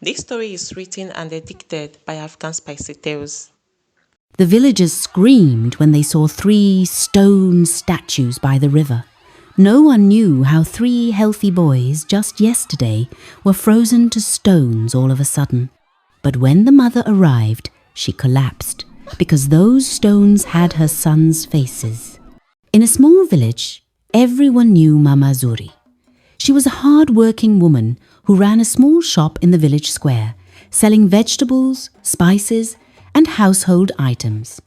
This story is written and edited by African Spicy Tales. The villagers screamed when they saw 3 stone statues by the river. No one knew how 3 healthy boys just yesterday were frozen to stones all of a sudden. But when the mother arrived, she collapsed because those stones had her sons' faces. In a small village, everyone knew Mama Zuri. She was a hard-working woman who ran a small shop in the village square, selling vegetables, spices, and household items.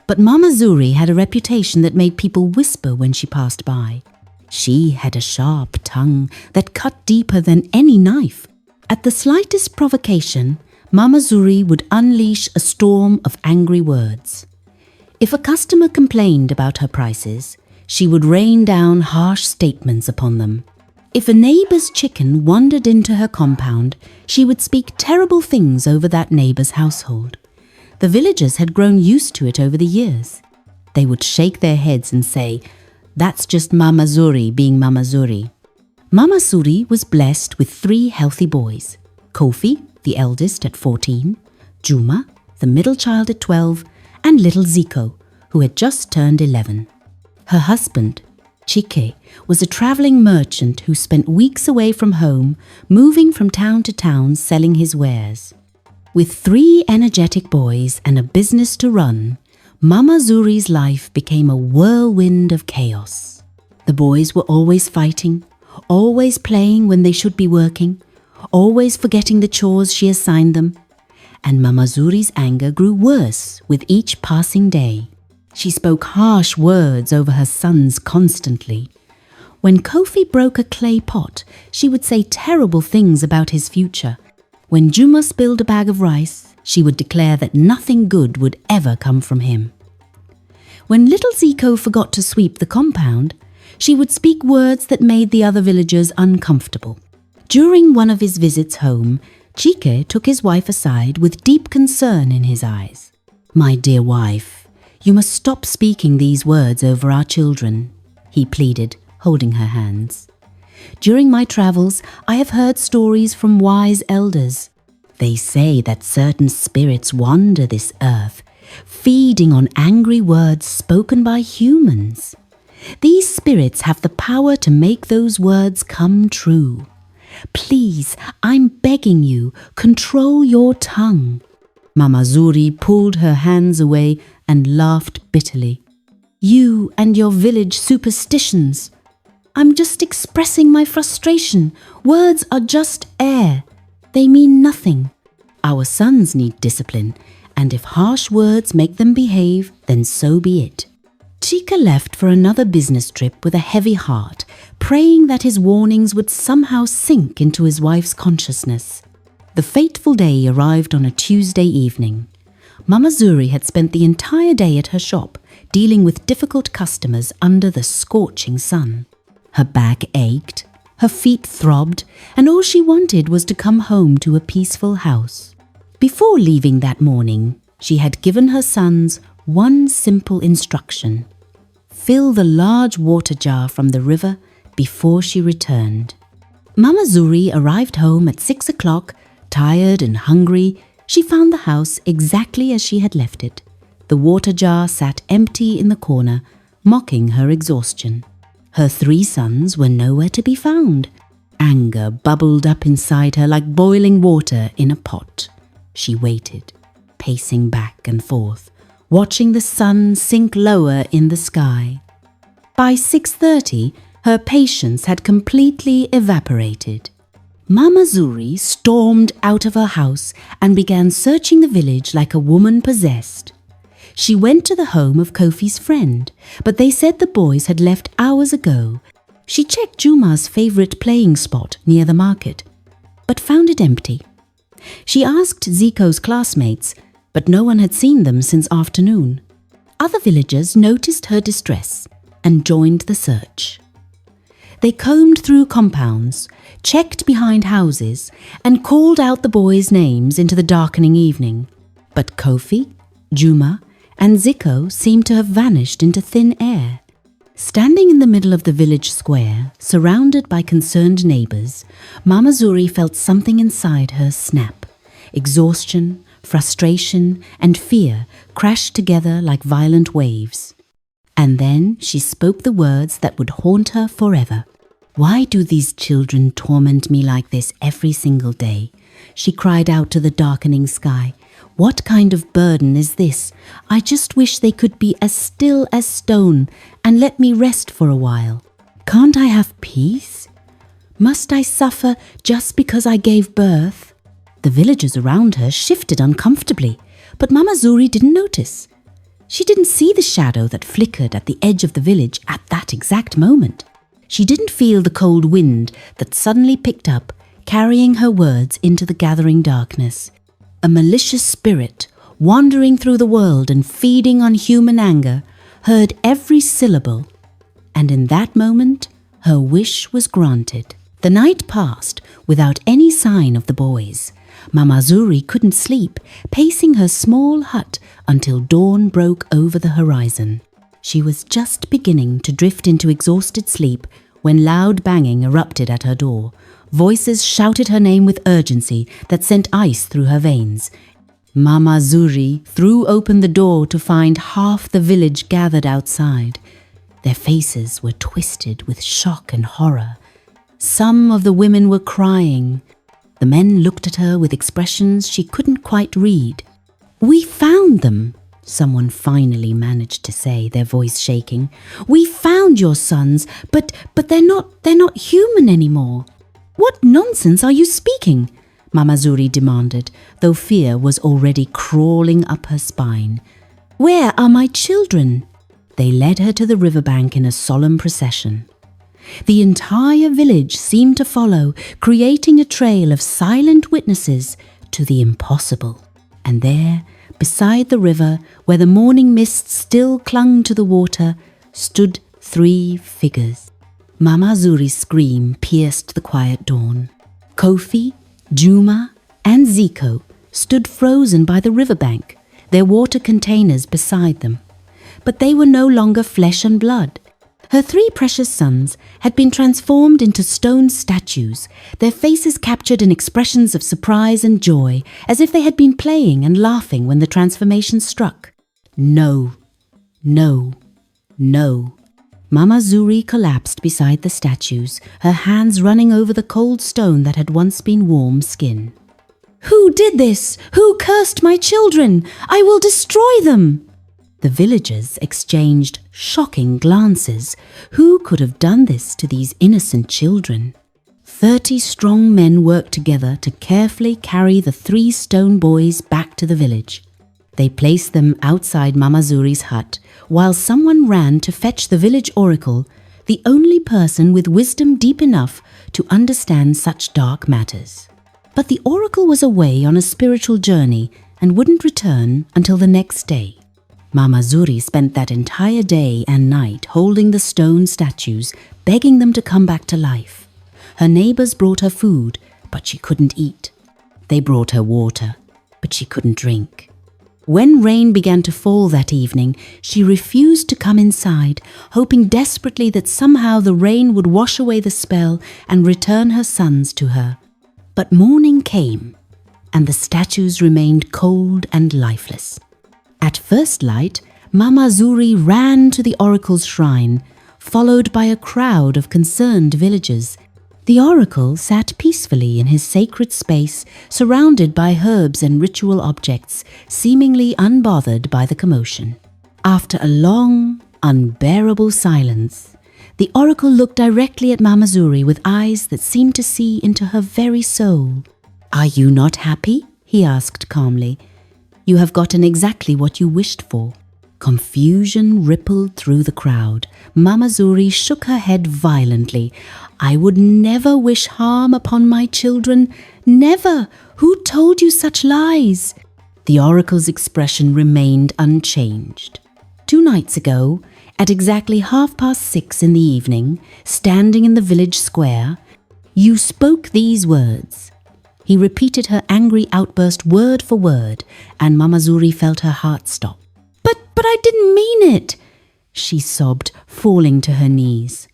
But Mama Zuri had a reputation that made people whisper when she passed by. She had a sharp tongue that cut deeper than any knife. At the slightest provocation, Mama Zuri would unleash a storm of angry words. If a customer complained about her prices, she would rain down harsh statements upon them. If a neighbor's chicken wandered into her compound, she would speak terrible things over that neighbor's household. The villagers had grown used to it over the years. They would shake their heads and say, "That's just Mama Zuri being Mama Zuri." Mama Zuri was blessed with 3 healthy boys: Kofi, the eldest at 14, Juma, the middle child at 12, and little Zico, who had just turned 11. Her husband, Chik, was a traveling merchant who spent weeks away from home, moving from town to town selling his wares. With 3 energetic boys and a business to run, Mama Zuri's life became a whirlwind of chaos. The boys were always fighting, always playing when they should be working, always forgetting the chores she assigned them, and Mama Zuri's anger grew worse with each passing day. She spoke harsh words over her sons constantly. When Kofi broke a clay pot, she would say terrible things about his future. When Juma spilled a bag of rice, she would declare that nothing good would ever come from him. When little Zico forgot to sweep the compound, she would speak words that made the other villagers uncomfortable. During one of his visits home, Chik took his wife aside with deep concern in his eyes. "My dear wife, you must stop speaking these words over our children," he pleaded, holding her hands. "During my travels, I have heard stories from wise elders. They say that certain spirits wander this earth, feeding on angry words spoken by humans. These spirits have the power to make those words come true. Please, I'm begging you, control your tongue." Mama Zuri pulled her hands away and laughed bitterly. "You and your village superstitions. I'm just expressing my frustration. Words are just air. They mean nothing. Our sons need discipline, and if harsh words make them behave, then so be it." Chika left for another business trip with a heavy heart, praying that his warnings would somehow sink into his wife's consciousness. The fateful day arrived on a Tuesday evening. Mama Zuri had spent the entire day at her shop, dealing with difficult customers under the scorching sun. Her back ached, her feet throbbed, and all she wanted was to come home to a peaceful house. Before leaving that morning, she had given her sons one simple instruction: fill the large water jar from the river before she returned. Mama Zuri arrived home at 6 o'clock, tired and hungry. She found the house exactly as she had left it. The water jar sat empty in the corner, mocking her exhaustion. Her 3 sons were nowhere to be found. Anger bubbled up inside her like boiling water in a pot. She waited, pacing back and forth, watching the sun sink lower in the sky. By 6:30, her patience had completely evaporated. Mama Zuri stormed out of her house and began searching the village like a woman possessed. She went to the home of Kofi's friend, but they said the boys had left hours ago. She checked Juma's favorite playing spot near the market, but found it empty. She asked Zico's classmates, but no one had seen them since afternoon. Other villagers noticed her distress and joined the search. They combed through compounds, checked behind houses, and called out the boys' names into the darkening evening. But Kofi, Juma, and Zico seemed to have vanished into thin air. Standing in the middle of the village square, surrounded by concerned neighbors, Mama Zuri felt something inside her snap. Exhaustion, frustration, and fear crashed together like violent waves. And then she spoke the words that would haunt her forever. "Why do these children torment me like this every single day?" She cried out to the darkening sky. "What kind of burden is this? I just wish they could be as still as stone and let me rest for a while. Can't I have peace? Must I suffer just because I gave birth?" The villagers around her shifted uncomfortably, but Mama Zuri didn't notice. She didn't see the shadow that flickered at the edge of the village at that exact moment. She didn't feel the cold wind that suddenly picked up, carrying her words into the gathering darkness. A malicious spirit, wandering through the world and feeding on human anger, heard every syllable, and in that moment, her wish was granted. The night passed without any sign of the boys. Mama Zuri couldn't sleep, pacing her small hut until dawn broke over the horizon. She was just beginning to drift into exhausted sleep when loud banging erupted at her door. Voices shouted her name with urgency that sent ice through her veins. Mama Zuri threw open the door to find half the village gathered outside. Their faces were twisted with shock and horror. Some of the women were crying. The men looked at her with expressions she couldn't quite read. "We found them," someone finally managed to say, their voice shaking. "We found your sons, but they're not human anymore." "What nonsense are you speaking?" Mama Zuri demanded, though fear was already crawling up her spine. "Where are my children?" They led her to the riverbank in a solemn procession. The entire village seemed to follow, creating a trail of silent witnesses to the impossible. And there, beside the river, where the morning mist still clung to the water, stood 3 figures. Mama Zuri's scream pierced the quiet dawn. Kofi, Juma, and Zico stood frozen by the riverbank, their water containers beside them. But they were no longer flesh and blood. Her 3 precious sons had been transformed into stone statues, their faces captured in expressions of surprise and joy, as if they had been playing and laughing when the transformation struck. No, no, no. Mama Zuri collapsed beside the statues, her hands running over the cold stone that had once been warm skin. "Who did this? Who cursed my children? I will destroy them!" The villagers exchanged shocking glances. Who could have done this to these innocent children? 30 strong men worked together to carefully carry the 3 stone boys back to the village. They placed them outside Mama Zuri's hut, while someone ran to fetch the village oracle, the only person with wisdom deep enough to understand such dark matters. But the oracle was away on a spiritual journey and wouldn't return until the next day. Mama Zuri spent that entire day and night holding the stone statues, begging them to come back to life. Her neighbors brought her food, but she couldn't eat. They brought her water, but she couldn't drink. When rain began to fall that evening, she refused to come inside, hoping desperately that somehow the rain would wash away the spell and return her sons to her. But morning came, and the statues remained cold and lifeless. At first light, Mama Zuri ran to the oracle's shrine, followed by a crowd of concerned villagers. The oracle sat peacefully in his sacred space, surrounded by herbs and ritual objects, seemingly unbothered by the commotion. After a long, unbearable silence, the oracle looked directly at Mama Zuri with eyes that seemed to see into her very soul. "Are you not happy?" he asked calmly. "You have gotten exactly what you wished for." Confusion rippled through the crowd. Mama Zuri shook her head violently. "I would never wish harm upon my children. Never! Who told you such lies?" The oracle's expression remained unchanged. 2 nights ago, at exactly 6:30 in the evening, standing in the village square, you spoke these words. He repeated her angry outburst word for word, and Mama Zuri felt her heart stop. But I didn't mean it," she sobbed, falling to her knees.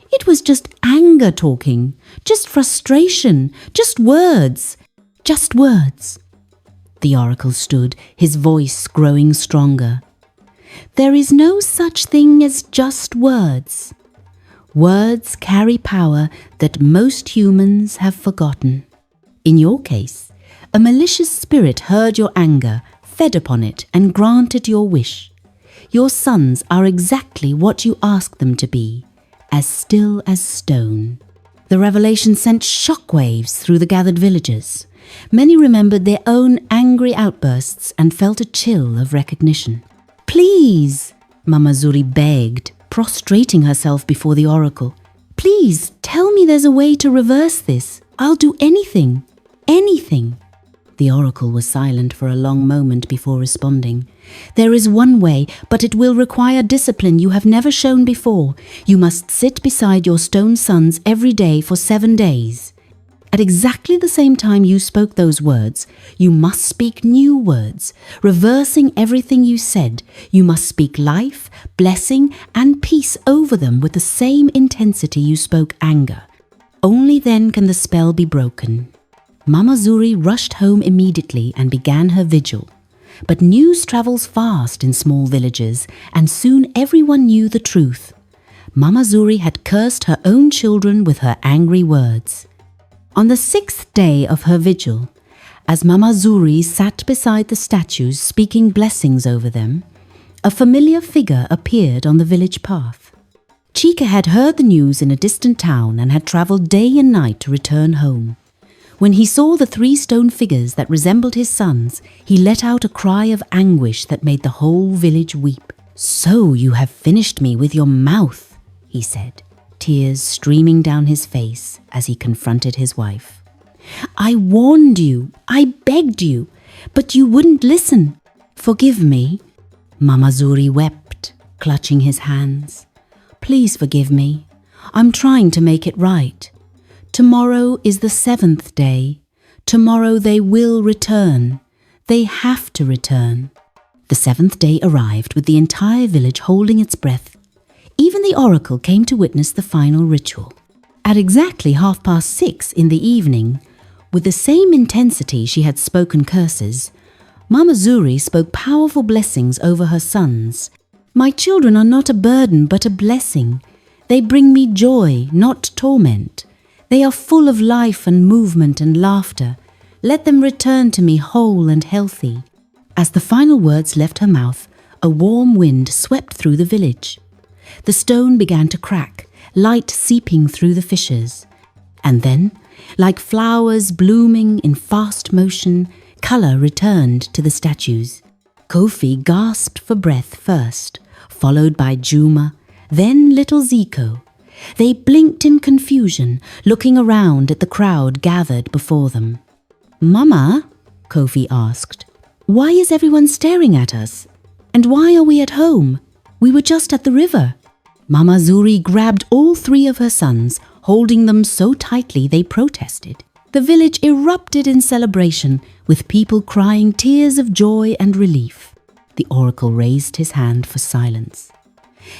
"It was just anger talking, just frustration, just words, just words." The oracle stood, his voice growing stronger. There is no such thing as just words. Words carry power that most humans have forgotten. In your case, a malicious spirit heard your anger, fed upon it, and granted your wish. Your sons are exactly what you asked them to be, as still as stone. The revelation sent shockwaves through the gathered villagers. Many remembered their own angry outbursts and felt a chill of recognition. Please, Mama Zuri begged, prostrating herself before the oracle. Please, tell me there's a way to reverse this. I'll do anything. Anything. The oracle was silent for a long moment before responding. There is one way, but it will require discipline you have never shown before. You must sit beside your stone sons every day for 7 days. At exactly the same time you spoke those words, you must speak new words, reversing everything you said. You must speak life, blessing, and peace over them with the same intensity you spoke anger. Only then can the spell be broken. Mama Zuri rushed home immediately and began her vigil. But news travels fast in small villages, and soon everyone knew the truth. Mama Zuri had cursed her own children with her angry words. On the 6th day of her vigil, as Mama Zuri sat beside the statues speaking blessings over them, a familiar figure appeared on the village path. Chik had heard the news in a distant town and had travelled day and night to return home. When he saw the 3 stone figures that resembled his sons, he let out a cry of anguish that made the whole village weep. "So you have finished me with your mouth," he said, tears streaming down his face as he confronted his wife. "I warned you, I begged you, but you wouldn't listen. Forgive me." Mama Zuri wept, clutching his hands. "Please forgive me. I'm trying to make it right. Tomorrow is the 7th day. Tomorrow they will return. They have to return." The 7th day arrived with the entire village holding its breath. Even the oracle came to witness the final ritual. At exactly 6:30 in the evening, with the same intensity she had spoken curses, Mama Zuri spoke powerful blessings over her sons. "My children are not a burden but a blessing. They bring me joy, not torment. They are full of life and movement and laughter. Let them return to me whole and healthy." As the final words left her mouth, a warm wind swept through the village. The stone began to crack, light seeping through the fissures. And then, like flowers blooming in fast motion, colour returned to the statues. Kofi gasped for breath first, followed by Juma, then little Zico. They blinked in confusion, looking around at the crowd gathered before them. "Mama," Kofi asked, "why is everyone staring at us? And why are we at home? We were just at the river." Mama Zuri grabbed all 3 of her sons, holding them so tightly they protested. The village erupted in celebration, with people crying tears of joy and relief. The oracle raised his hand for silence.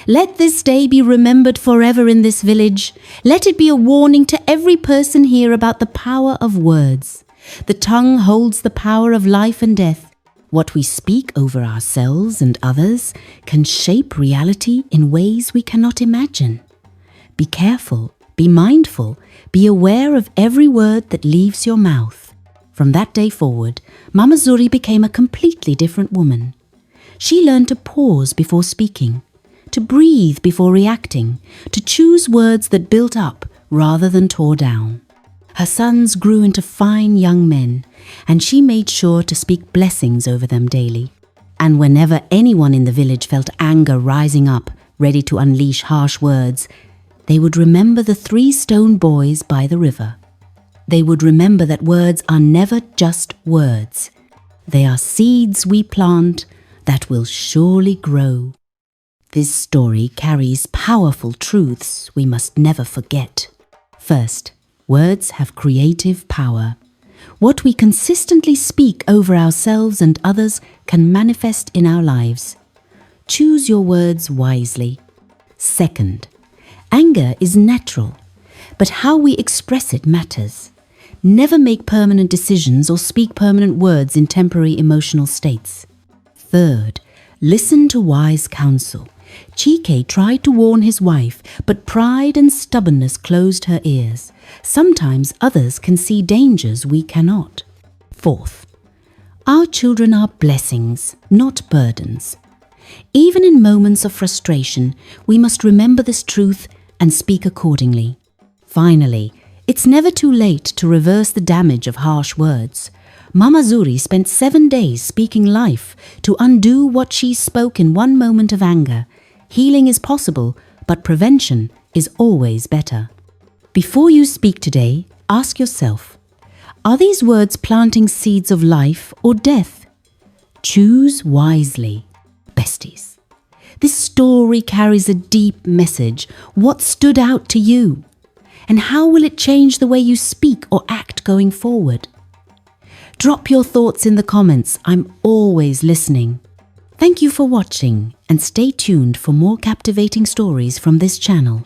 "Let this day be remembered forever in this village. Let it be a warning to every person here about the power of words. The tongue holds the power of life and death. What we speak over ourselves and others can shape reality in ways we cannot imagine. Be careful, be mindful, be aware of every word that leaves your mouth." From that day forward, Mama Zuri became a completely different woman. She learned to pause before speaking, to breathe before reacting, to choose words that built up rather than tore down. Her sons grew into fine young men, and she made sure to speak blessings over them daily. And whenever anyone in the village felt anger rising up, ready to unleash harsh words, they would remember the 3 stone boys by the river. They would remember that words are never just words. They are seeds we plant that will surely grow. This story carries powerful truths we must never forget. First, words have creative power. What we consistently speak over ourselves and others can manifest in our lives. Choose your words wisely. Second, anger is natural, but how we express it matters. Never make permanent decisions or speak permanent words in temporary emotional states. Third, listen to wise counsel. Chik tried to warn his wife, but pride and stubbornness closed her ears. Sometimes others can see dangers we cannot. Fourth, our children are blessings, not burdens. Even in moments of frustration, we must remember this truth and speak accordingly. Finally, it's never too late to reverse the damage of harsh words. Mama Zuri spent 7 days speaking life to undo what she spoke in one moment of anger. Healing is possible, but prevention is always better. Before you speak today, ask yourself, are these words planting seeds of life or death? Choose wisely, besties. This story carries a deep message. What stood out to you? And how will it change the way you speak or act going forward? Drop your thoughts in the comments. I'm always listening. Thank you for watching and stay tuned for more captivating stories from this channel.